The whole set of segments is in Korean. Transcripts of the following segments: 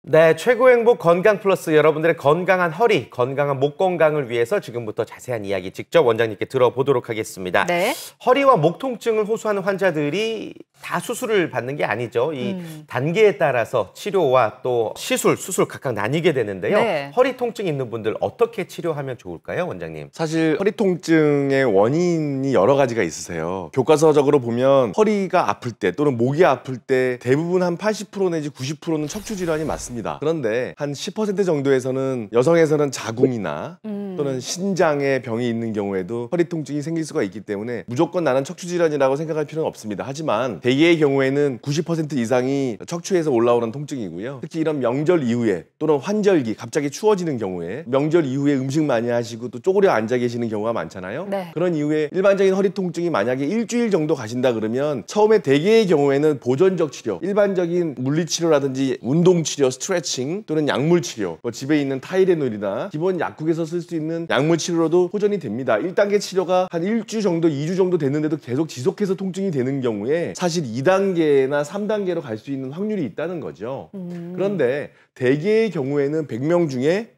네, 최고 행복 건강 플러스 여러분들의 건강한 허리, 건강한 목 건강을 위해서 지금부터 자세한 이야기 직접 원장님께 들어보도록 하겠습니다. 네. 허리와 목 통증을 호소하는 환자들이 다 수술을 받는 게 아니죠. 이 단계에 따라서 치료와 또 수술 각각 나뉘게 되는데요. 네. 허리 통증 있는 분들 어떻게 치료하면 좋을까요, 원장님? 사실 허리 통증의 원인이 여러 가지가 있으세요. 교과서적으로 보면 허리가 아플 때 또는 목이 아플 때 대부분 한 80% 내지 90%는 척추 질환이 맞습니다. 그런데 한 10% 정도에서는 여성에서는 자궁이나 또는 신장에 병이 있는 경우에도 허리 통증이 생길 수가 있기 때문에 무조건 나는 척추 질환이라고 생각할 필요는 없습니다. 하지만 대개의 경우에는 90% 이상이 척추에서 올라오는 통증이고요. 특히 이런 명절 이후에 또는 환절기 갑자기 추워지는 경우에 명절 이후에 음식 많이 하시고 또 쪼그려 앉아 계시는 경우가 많잖아요. 네. 그런 이후에 일반적인 허리 통증이 만약에 일주일 정도 가신다 그러면 처음에 대개의 경우에는 보존적 치료, 일반적인 물리치료라든지 운동치료, 스트레칭 또는 약물치료, 집에 있는 타이레놀이나 기본 약국에서 쓸 수 있는 약물치료로도 호전이 됩니다. 1단계 치료가 한 1주 정도, 2주 정도 됐는데도 계속 지속해서 통증이 되는 경우에 사실 2단계나 3단계로 갈 수 있는 확률이 있다는 거죠. 그런데 대개의 경우에는 100명 중에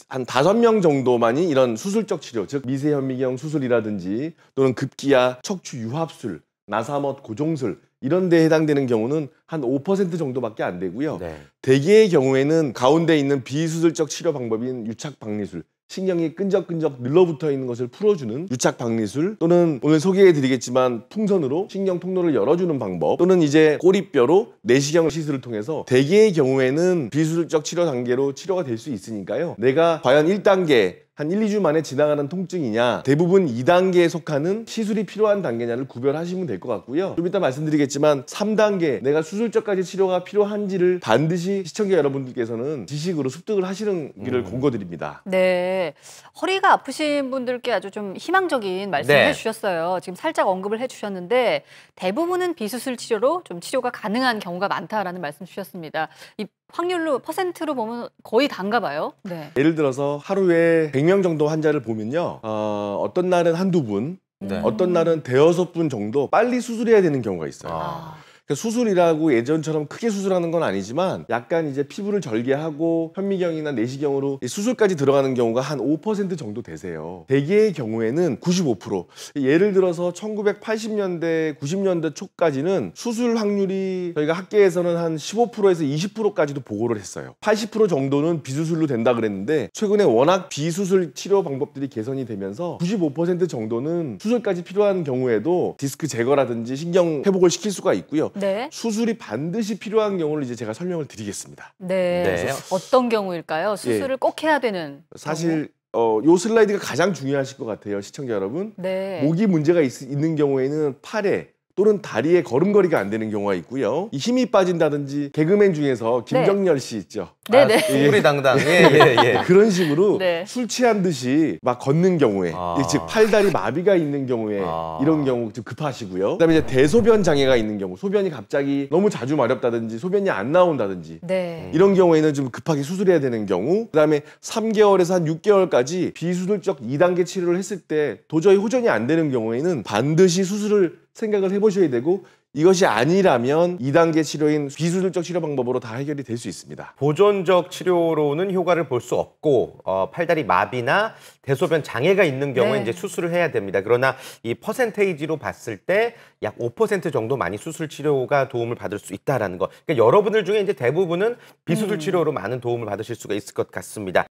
한 5명 정도만이 이런 수술적 치료, 즉 미세현미경 수술이라든지 또는 급기야 척추 유합술, 나사못 고정술 이런 데에 해당되는 경우는 한 5% 정도밖에 안 되고요. 네. 대개의 경우에는 가운데 있는 비수술적 치료 방법인 유착박리술, 신경이 끈적끈적 늘러붙어 있는 것을 풀어주는 유착박리술 또는 오늘 소개해드리겠지만 풍선으로 신경 통로를 열어주는 방법 또는 이제 꼬리뼈로 내시경 시술을 통해서 대개의 경우에는 비수술적 치료 단계로 치료가 될 수 있으니까요. 내가 과연 1단계 한 1, 2주 만에 지나가는 통증이냐 대부분 2단계에 속하는 시술이 필요한 단계냐를 구별하시면 될 것 같고요. 좀 이따 말씀드리겠지만 3단계 내가 수술적까지 치료가 필요한지를 반드시 시청자 여러분들께서는 지식으로 습득을 하시는 길을 권고드립니다. 네. 허리가 아프신 분들께 아주 좀 희망적인 말씀을 네. 해주셨어요. 지금 살짝 언급을 해주셨는데 대부분은 비수술 치료로 좀 치료가 가능한 경우가 많다라는 말씀 주셨습니다. 이 확률로 퍼센트로 보면 거의 다인가 봐요. 네. 예를 들어서 하루에 100명 정도 환자를 보면요. 어떤 날은 한두 분, 네. 어떤 날은 대여섯 분 정도 빨리 수술해야 되는 경우가 있어요. 아. 그러니까 수술이라고 예전처럼 크게 수술하는 건 아니지만 약간 이제 피부를 절개하고 현미경이나 내시경으로 수술까지 들어가는 경우가 한 5% 정도 되세요. 대개의 경우에는 95%. 예를 들어서 1980년대, 90년대 초까지는 수술 확률이 저희가 학계에서는 한 15%에서 20%까지도 보고를 했어요. 80% 정도는 비수술로 된다 그랬는데 최근에 워낙 비수술 치료 방법들이 개선이 되면서 95% 정도는 수술까지 필요한 경우에도 디스크 제거라든지 신경 회복을 시킬 수가 있고요. 네. 수술이 반드시 필요한 경우를 이제 제가 설명을 드리겠습니다. 네. 네. 어떤 경우일까요? 수술을 꼭 해야 되는 사실 요 슬라이드가 가장 중요하실 것 같아요, 시청자 여러분. 네. 목이 문제가 있는 경우에는 팔에 또는 다리에 걸음걸이가 안 되는 경우가 있고요. 이 힘이 빠진다든지 개그맨 중에서 김정열 씨 있죠. 네네. 수구리당당. 예. 그런 식으로 네. 술 취한 듯이 막 걷는 경우에 즉 팔다리 마비가 있는 경우에 이런 경우 좀 급하시고요. 그다음에 이제 대소변 장애가 있는 경우, 소변이 갑자기 너무 자주 마렵다든지 소변이 안 나온다든지 네. 이런 경우에는 좀 급하게 수술해야 되는 경우, 그다음에 3개월에서 한 6개월까지 비수술적 2단계 치료를 했을 때 도저히 호전이 안 되는 경우에는 반드시 수술을 생각을 해보셔야 되고 이것이 아니라면 2단계 치료인 비수술적 치료 방법으로 다 해결이 될 수 있습니다. 보존적 치료로는 효과를 볼 수 없고 팔다리 마비나 대소변 장애가 있는 경우에 네. 이제 수술을 해야 됩니다. 그러나 이 퍼센테이지로 봤을 때 약 5% 정도 많이 수술 치료가 도움을 받을 수 있다라는 거. 그러니까 여러분들 중에 이제 대부분은 비수술 치료로 많은 도움을 받으실 수가 있을 것 같습니다.